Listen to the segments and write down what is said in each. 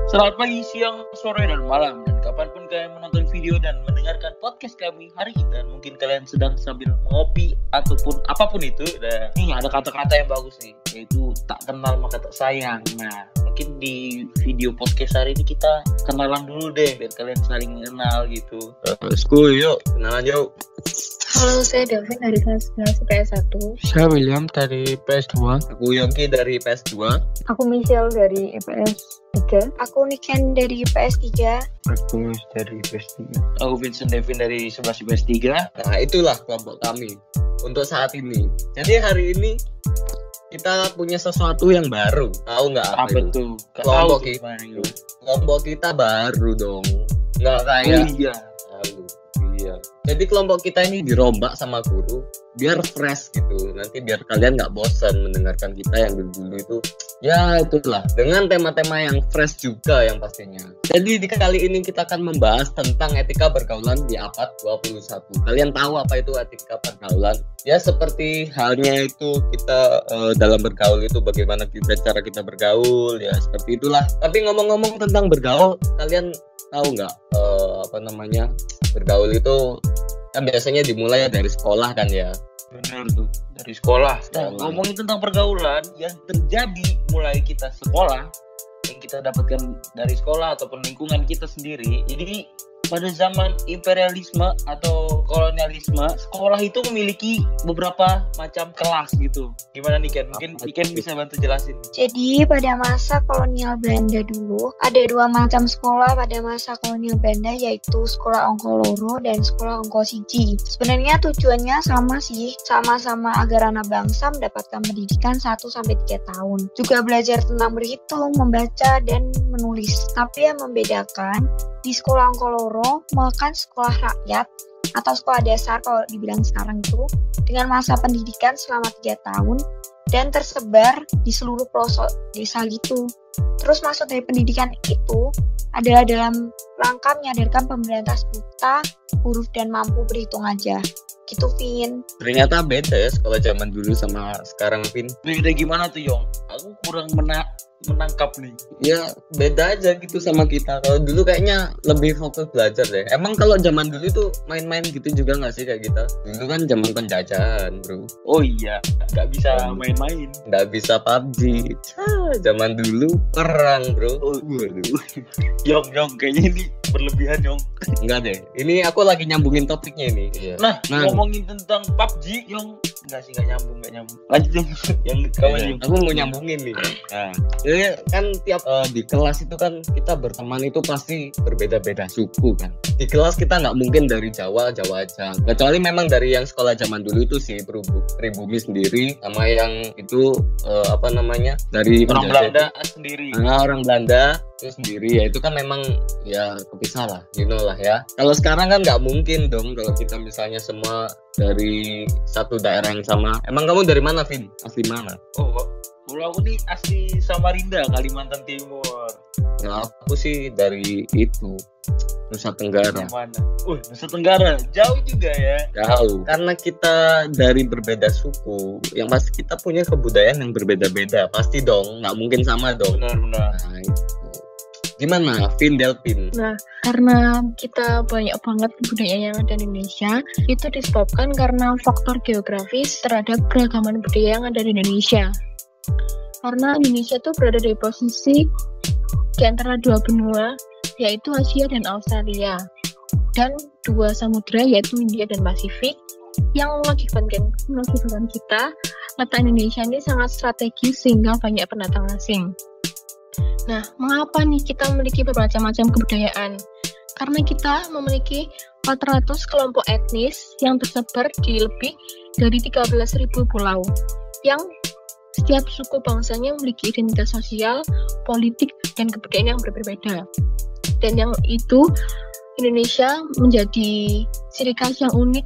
Selamat pagi, siang, sore, dan malam. Dan kapanpun kalian menonton video dan mendengarkan podcast kami hari ini. Dan mungkin kalian sedang sambil ngopi ataupun apapun itu. Dan nih ada kata-kata yang bagus nih, yaitu tak kenal maka tak sayang. Nah, mungkin di video podcast hari ini kita kenalan dulu deh, biar kalian saling kenal gitu. School yuk, kenalan yuk. Halo, saya Davin dari kelas 11 PS1. Saya William dari PS2. Aku Yongki dari PS2. Aku Michelle dari IPS 3. Aku Niken dari IPS 3. Aku dari PS3. Aku Vincent Devin dari 11 IPS 3. Nah, itulah kelompok kami untuk saat ini. Jadi hari ini kita punya sesuatu yang baru. Tahu nggak apa itu? Kelompok kita baru dong. Nggak kayak. Iya. Jadi kelompok kita ini dirombak sama guru biar fresh gitu. Nanti biar kalian nggak bosan mendengarkan kita yang dulu itu. Ya itulah, dengan tema-tema yang fresh juga yang pastinya. Jadi di kali ini kita akan membahas tentang etika pergaulan di abad 21. Kalian tahu apa itu etika pergaulan? Ya seperti halnya itu kita dalam bergaul itu bagaimana cara kita bergaul, ya seperti itulah. Tapi ngomong-ngomong tentang bergaul, kalian tahu nggak bergaul itu kan biasanya dimulai dari sekolah kan ya. Benar tuh, dari sekolah. Nah, ngomongin tentang pergaulan yang terjadi mulai kita sekolah, yang kita dapatkan dari sekolah ataupun lingkungan kita sendiri. Jadi pada zaman imperialisme atau kolonialisme, sekolah itu memiliki beberapa macam kelas gitu. Gimana nih Ken? Mungkin Ken bisa bantu jelasin. Jadi pada masa kolonial Belanda dulu, ada dua macam sekolah pada masa kolonial Belanda, yaitu sekolah Ongko Loro dan sekolah Ongko Siji. Sebenarnya tujuannya sama sih, sama-sama agar anak bangsa mendapatkan pendidikan 1-3 tahun. Juga belajar tentang berhitung, membaca, dan menulis. Tapi yang membedakan, di sekolah Ongko Loro merupakan sekolah rakyat atau sekolah dasar kalau dibilang sekarang itu, dengan masa pendidikan selama 3 tahun dan tersebar di seluruh pelosok desa gitu. Terus maksud dari pendidikan itu adalah dalam rangka menyadarkan pemerintah buta, huruf dan mampu berhitung aja. Gitu, Vin. Ternyata beda ya sekolah zaman dulu sama sekarang, Vin. Beda gimana tuh, Yong? Aku kurang menangkap nih. Ya beda aja gitu sama kita. Kalau dulu kayaknya lebih fokus belajar deh. Emang kalau zaman dulu tuh main-main gitu juga nggak sih kayak kita? Dulu kan zaman penjajahan, bro. Oh iya, nggak bisa main-main. Nggak bisa PUBG. Zaman dulu perang, bro. Yong, kayaknya ini berlebihan, Yong. Enggak deh. Ini aku lagi nyambungin topiknya ini. Iya. Nah, ngomongin tentang PUBG, Yong. Enggak nyambung. Lanjut, Yong. Yang kawan, Yong. Aku mau nyambungin nih. Nah, jadi kan tiap di kelas itu kan kita berteman itu pasti berbeda-beda suku kan. Di kelas kita nggak mungkin dari Jawa aja. Kecuali memang dari yang sekolah zaman dulu itu sih pribumi sendiri, sama yang itu dari orang Belanda sendiri. Orang Belanda itu sendiri, ya itu kan memang ya kepisah lah, lah ya. Kalau sekarang kan nggak mungkin dong kalau kita misalnya semua dari satu daerah yang sama. Emang kamu dari mana, Vin? Asli mana? Kalau aku nih asli Samarinda, Kalimantan Timur. Nah, aku sih dari itu Nusa Tenggara. Mana? Nusa Tenggara, jauh juga ya. Jauh. Karena kita dari berbeda suku, yang pasti kita punya kebudayaan yang berbeda-beda, pasti dong, nggak mungkin sama dong. Benar. Nah, itu. Gimana, Vin Delpin? Nah, karena kita banyak banget budaya yang ada di Indonesia, itu disebabkan karena faktor geografis terhadap keragaman budaya yang ada di Indonesia. Karena Indonesia itu berada di posisi di antara dua benua, yaitu Asia dan Australia, dan dua samudra yaitu India dan Pasifik, yang mengakibatkan kita letak Indonesia ini sangat strategis sehingga banyak pendatang asing. Nah, mengapa nih kita memiliki bermacam-macam kebudayaan? Karena kita memiliki 400 kelompok etnis yang tersebar di lebih dari 13.000 pulau, yang setiap suku bangsanya memiliki identitas sosial, politik, dan kebudayaan yang berbeda. Dan yang itu, Indonesia menjadi ciri khas yang unik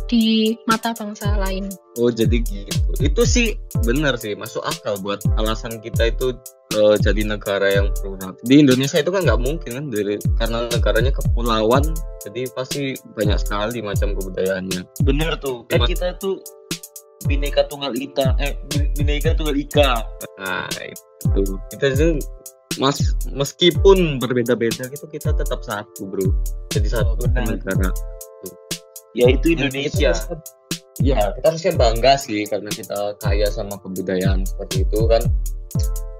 di mata bangsa lain. Oh, jadi gitu. Itu sih benar sih, masuk akal buat alasan kita itu jadi negara yang plural. Di Indonesia itu kan nggak mungkin kan, karena negaranya kepulauan, jadi pasti banyak sekali macam kebudayaannya. Bener tuh, kan kita tuh Bineka Tunggal Ika. Nah, itu kita tuh meskipun berbeda-beda gitu kita tetap satu bro. Jadi satu negara. Ya itu Indonesia. Ya kita harusnya bangga sih karena kita kaya sama kebudayaan seperti itu kan.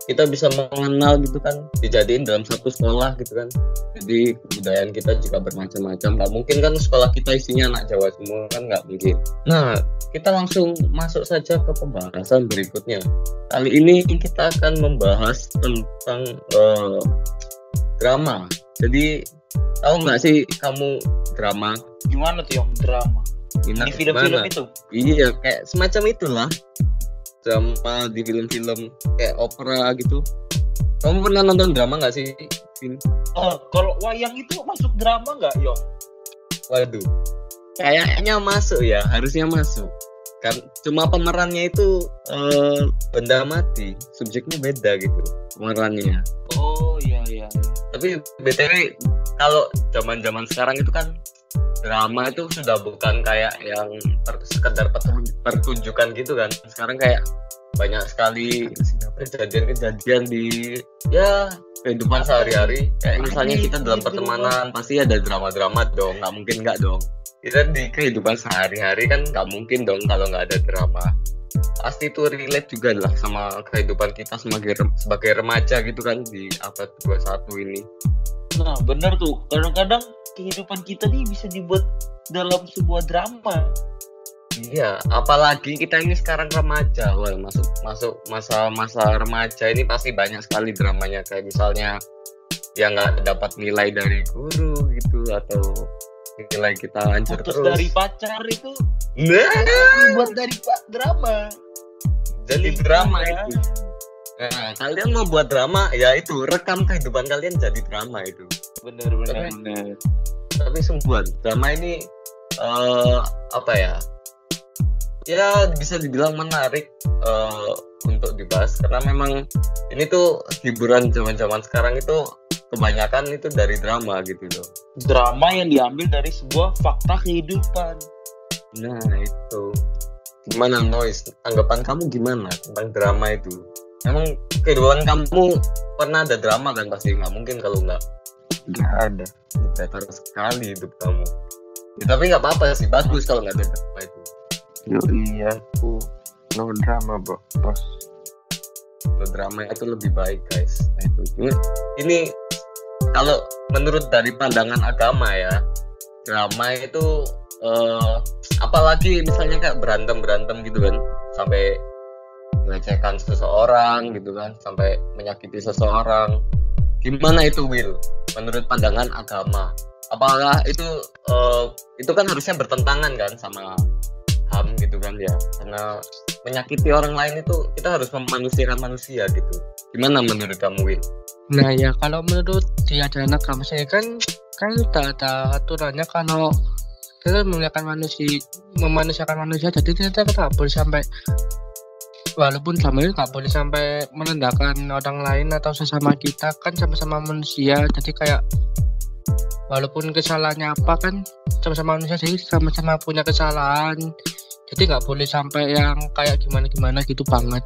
Kita bisa mengenal gitu kan, dijadiin dalam satu sekolah gitu kan. Jadi kebudayaan kita juga bermacam-macam. Gak mungkin kan sekolah kita isinya anak Jawa semua kan, gak mungkin. Nah, kita langsung masuk saja ke pembahasan berikutnya. Kali ini kita akan membahas tentang drama. Jadi tahu nggak sih kamu drama? Gimana tuh yang drama? Di film-film itu? Iya, kayak semacam itulah. Drama di film-film kayak opera gitu. Kamu pernah nonton drama nggak sih? Oh, kalau wayang itu masuk drama nggak, Yong? Waduh, kayaknya masuk ya, harusnya masuk. Kan cuma pemerannya itu benda mati, subjeknya beda gitu pemerannya. Oh iya. Tapi BTW kalau zaman-zaman sekarang itu kan drama itu sudah bukan kayak yang sekedar pertunjukan gitu kan. Sekarang kayak banyak sekali kejadian-kejadian di ya kehidupan sehari-hari. Kayak misalnya kita dalam pertemanan pasti ada drama-drama dong, nggak mungkin nggak dong. Kita di kehidupan sehari-hari kan nggak mungkin dong kalau nggak ada drama. Pasti itu relate juga lah sama kehidupan kita sebagai remaja gitu kan di abad 21 ini. Nah bener tuh, kadang-kadang kehidupan kita nih bisa dibuat dalam sebuah drama. Iya, apalagi kita ini sekarang remaja. Wah, masuk masa remaja ini pasti banyak sekali dramanya. Kayak misalnya yang nggak dapat nilai dari guru gitu, atau nilai kita hancur putus terus dari pacar itu. Nah, Buat dari drama. jadi drama itu. Nah, kalian mau buat drama, ya itu rekam kehidupan kalian jadi drama itu. Bener. Tapi sungguhan drama ini apa ya? Ya bisa dibilang menarik untuk dibahas karena memang ini tuh hiburan zaman-zaman sekarang itu kebanyakan itu dari drama gitu loh. Drama yang diambil dari sebuah fakta kehidupan. Nah itu gimana Noise? Tanggapan kamu gimana tentang drama itu? Emang kehidupan kamu pernah ada drama kan? Pasti nggak mungkin kalau nggak ada. Better sekali hidup kamu. Ya, tapi nggak apa-apa sih, bagus kalau nggak ada drama itu. Yo iya, aku no drama bos. Drama itu lebih baik guys. Nah, itu ini kalau menurut dari pandangan agama ya, drama itu apalagi misalnya kayak berantem gitu kan, sampai melecehkan seseorang gitu kan, sampai menyakiti seseorang. Gimana itu Will? Menurut pandangan agama, apakah itu kan harusnya bertentangan kan sama HAM gitu kan ya? Karena menyakiti orang lain itu kita harus memanusiakan manusia gitu. Gimana menurut kamu Will? Nah ya kalau menurut di ajaran agama saya kan udah ada aturannya kalau kita memanusiakan manusia, jadi kita nggak boleh sampai, walaupun drama itu nggak boleh sampai merendahkan orang lain atau sesama kita, kan sama-sama manusia. Jadi kayak walaupun kesalahannya apa kan sama-sama manusia, jadi sama-sama punya kesalahan. Jadi nggak boleh sampai yang kayak gimana gitu banget.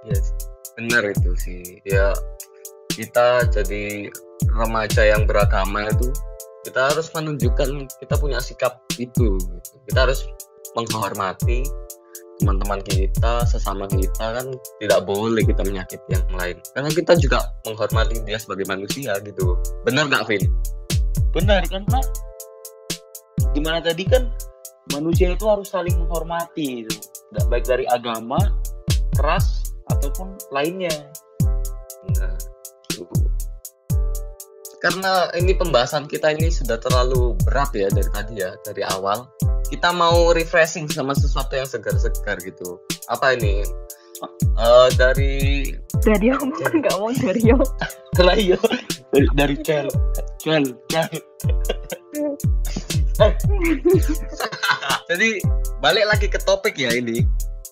Yes, benar itu sih. Ya kita jadi remaja yang beragama itu kita harus menunjukkan kita punya sikap itu. Kita harus menghormati teman-teman kita, sesama kita kan tidak boleh kita menyakiti yang lain. Karena kita juga menghormati dia sebagai manusia gitu. Benar nggak Vin? Benar karena gimana tadi kan manusia itu harus saling menghormati itu. Baik dari agama, ras ataupun lainnya. Nah, karena ini pembahasan kita ini sudah terlalu berat ya dari tadi ya, dari awal. Kita mau refreshing sama sesuatu yang segar-segar gitu. Apa ini? Dari Yo bukan nggak mau dari Yo. Dari Cel. Jadi balik lagi ke topik ya ini.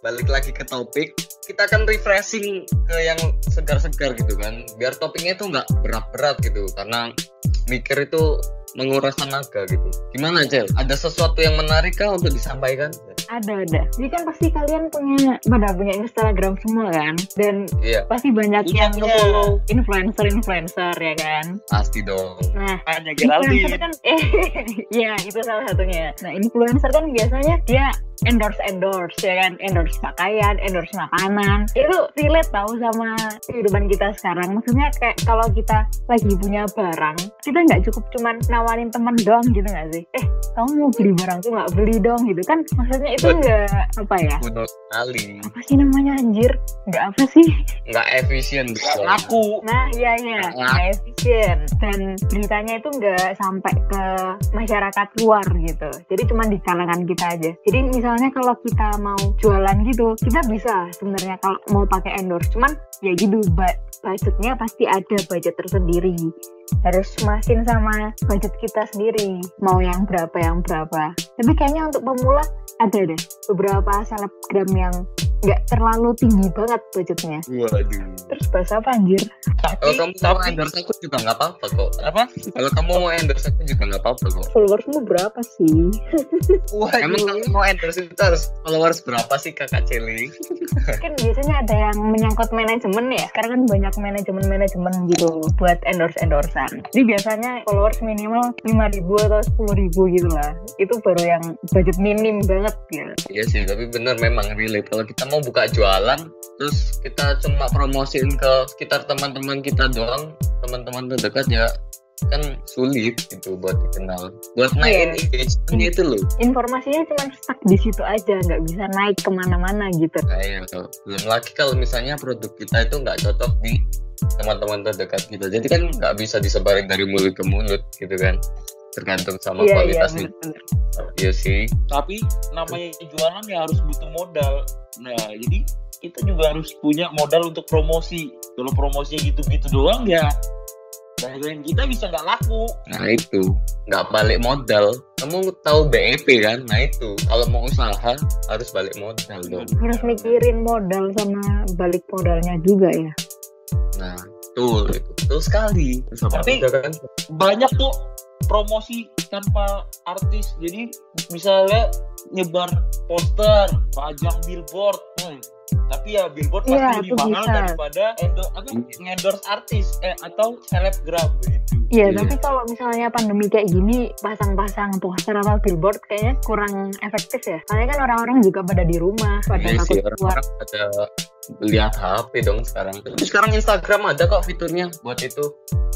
Balik lagi ke topik. Kita akan refreshing ke yang segar-segar gitu kan. Biar topiknya itu nggak berat-berat gitu. Karena mikir itu menguras tenaga gitu. Gimana Cel? Ada sesuatu yang menarik kah untuk disampaikan? Ada. Jadi kan pasti kalian pada punya Instagram semua kan, dan pasti banyak yang nge-follow influencer ya kan. Pasti dong. Nah, hanya Geraldine kan, ya itu salah satunya. Nah, influencer kan biasanya dia endorse ya kan, endorse pakaian, endorse makanan. Itu relate tahu sama kehidupan kita sekarang. Maksudnya kayak kalau kita lagi punya barang, kita nggak cukup cuman nawarin teman doang gitu nggak sih? Kamu mau beli barang tuh nggak beli dong gitu kan? Maksudnya itu nggak apa ya? Kali. Apa sih namanya anjir? Nggak apa sih? Nggak efisien. Laku. Nah iya nggak efisien, dan beritanya itu nggak sampai ke masyarakat luar gitu. Jadi cuma di kalangan kita aja. Jadi misalnya kalau kita mau jualan gitu, kita bisa sebenarnya kalau mau pakai endorse, cuman ya gitu budgetnya pasti ada budget tersendiri, harus masin sama budget kita sendiri mau yang berapa. Tapi kayaknya untuk pemula ada deh beberapa selebgram yang nggak terlalu tinggi banget budgetnya. Waduh. Terus bahasa apa anjir? Kalau kamu mau endorse aku juga nggak apa-apa kok. Apa? Kalau kamu mau endorse aku juga nggak apa-apa kok. Followersmu berapa sih? Emang kalau mau endorse itu harus followers berapa sih Kakak Celi? Kan biasanya ada yang menyangkut manajemen ya. Sekarang kan banyak manajemen gitu buat endorse-endorsean. Jadi biasanya followers minimal 5.000 atau 10.000 gitu lah. Itu baru yang budget minim banget ya. Iya sih, tapi bener memang relate. Kalau kita mau buka jualan, terus kita cuma promosiin ke sekitar teman-teman kita doang, teman-teman terdekat ya kan sulit gitu buat dikenal, buat naikin engagement itu loh. Informasinya cuma stuck di situ aja, nggak bisa naik kemana-mana gitu. Nah, iya, belum lagi kalau misalnya produk kita itu nggak cocok di teman-teman terdekat kita, jadi kan nggak bisa disebarin dari mulut ke mulut gitu kan, tergantung sama kualitasnya. Iya sih. Tapi namanya jualan ya harus butuh modal. Nah jadi kita juga harus punya modal untuk promosi. Kalau promosinya gitu-gitu doang ya dagangan kita bisa nggak laku. Nah itu nggak balik modal. Kamu tahu BEP kan? Nah itu kalau mau usaha harus balik modal dong. Harus mikirin modal sama balik modalnya juga ya. Nah betul sekali. Tapi kan banyak tuh promosi tanpa artis. Jadi misalnya nyebar poster, pajang billboard. Tapi ya billboard pasti lebih mahal daripada endorse artis atau selebgram gitu. Iya, tapi kalau misalnya pandemi kayak gini, pasang-pasang poster atau billboard kayaknya kurang efektif ya. Soalnya kan orang-orang juga pada di rumah, pada takut keluar. Pada lihat HP dong sekarang. Tapi sekarang Instagram ada kok fiturnya buat itu.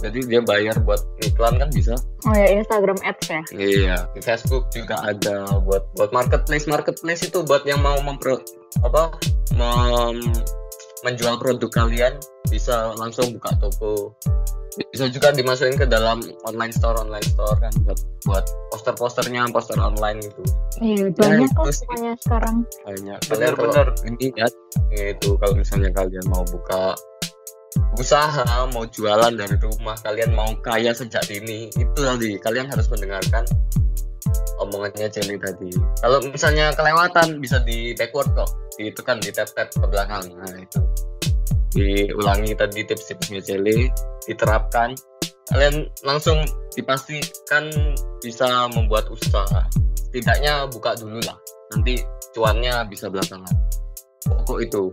Jadi dia bayar buat iklan kan bisa. Oh ya, Instagram Ads ya. Iya, di Facebook juga ada buat marketplace itu buat yang mau menjual produk kalian, bisa langsung buka toko. Bisa juga dimasukin ke dalam online store kan buat poster-posternya, poster online gitu. Iya, banyak kok semuanya sekarang. Banyak. Benar-benar ini ya, itu kalau misalnya kalian mau buka usaha, mau jualan dari rumah, kalian mau kaya sejak dini, itu tadi kalian harus mendengarkan omongannya Celi tadi. Kalau misalnya kelewatan bisa di backward kok, ditekan, di tap ke belakang. Nah itu diulangi tadi tips-tipsnya Celi, diterapkan, kalian langsung dipastikan bisa membuat usaha. Setidaknya buka dulu lah, nanti cuannya bisa belakangan. Pokok itu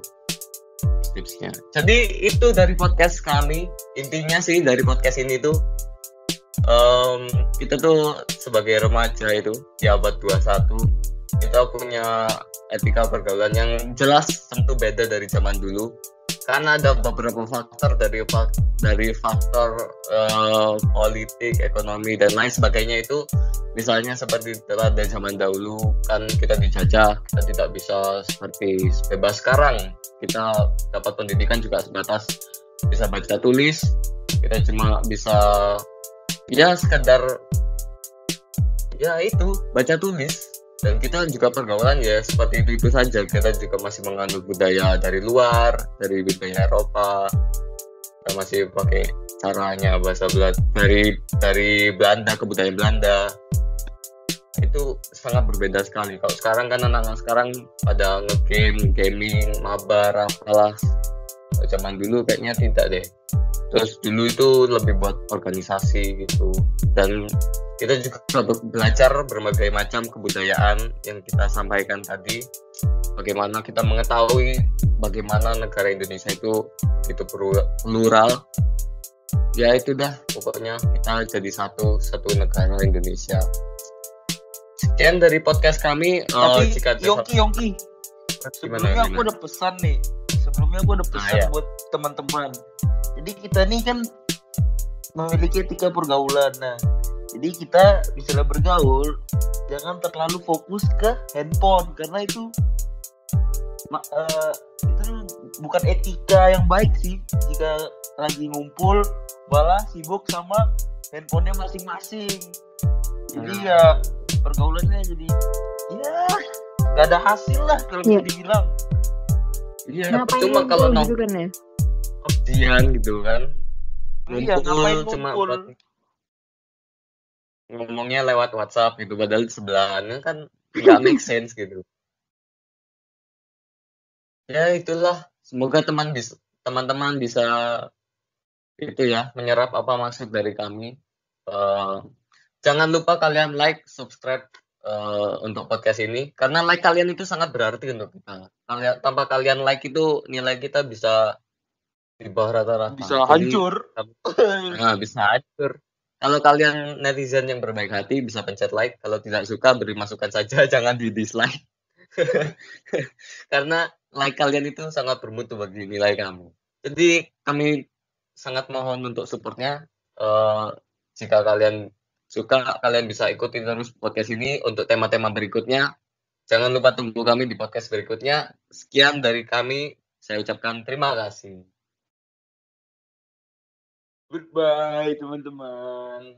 tipsnya. Jadi itu dari podcast kami. Intinya sih dari podcast ini tuh kita tuh sebagai remaja itu di abad 21, kita punya etika pergaulan yang jelas tentu beda dari zaman dulu, karena ada beberapa faktor dari faktor politik, ekonomi dan lain sebagainya. Itu misalnya seperti pada zaman dahulu kan kita dijajah, kita tidak bisa seperti bebas sekarang. Kita dapat pendidikan juga sebatas bisa baca tulis, kita cuma bisa ya sekedar ya itu baca tulis, dan kita juga pergaulan ya seperti itu saja. Kita juga masih menganut budaya dari luar, dari budaya Eropa, kita masih pakai caranya bahasa dari Belanda ke budaya Belanda. Itu sangat berbeda sekali. Kalau sekarang kan anak-anak sekarang pada gaming, mabar, apalah. Zaman dulu kayaknya tidak deh. Terus dulu itu lebih buat organisasi gitu. Dan Kita juga belajar berbagai macam kebudayaan yang kita sampaikan tadi. Bagaimana kita mengetahui bagaimana negara Indonesia itu begitu plural. Ya itu dah, pokoknya kita jadi satu negara Indonesia. Sekian dari podcast kami. Tapi Jika Yongki, sebelumnya aku ada pesan nih. Buat teman-teman. Jadi kita nih kan memiliki etika pergaulan. Nah, jadi kita bisa bergaul, jangan terlalu fokus ke handphone karena itu bukan etika yang baik sih. Jika lagi ngumpul malah sibuk sama handphonenya masing-masing. Jadi ya pergaulannya jadi ya gak ada hasil lah kalau bisa dibilang. Iya, cuma kalau nongkrong gitu kan. Ngumpul cuma buat ngomongnya lewat WhatsApp gitu, padahal di sebelahnya kan nggak make sense gitu. Ya itulah, semoga teman-teman bisa itu ya, menyerap apa maksud dari kami. Jangan lupa kalian like, subscribe untuk podcast ini, karena like kalian itu sangat berarti untuk kita. Tanpa kalian like itu nilai kita bisa di bawah rata-rata. Bisa hancur. Bisa hancur. Kalau kalian netizen yang berbaik hati bisa pencet like. Kalau tidak suka beri masukan saja, jangan di dislike. Karena like kalian itu sangat bermutu bagi nilai kamu. Jadi kami sangat mohon untuk supportnya. Jika kalian suka, kalian bisa ikuti terus podcast ini untuk tema-tema berikutnya. Jangan lupa tunggu kami di podcast berikutnya. Sekian dari kami. Saya ucapkan terima kasih. Goodbye teman-teman.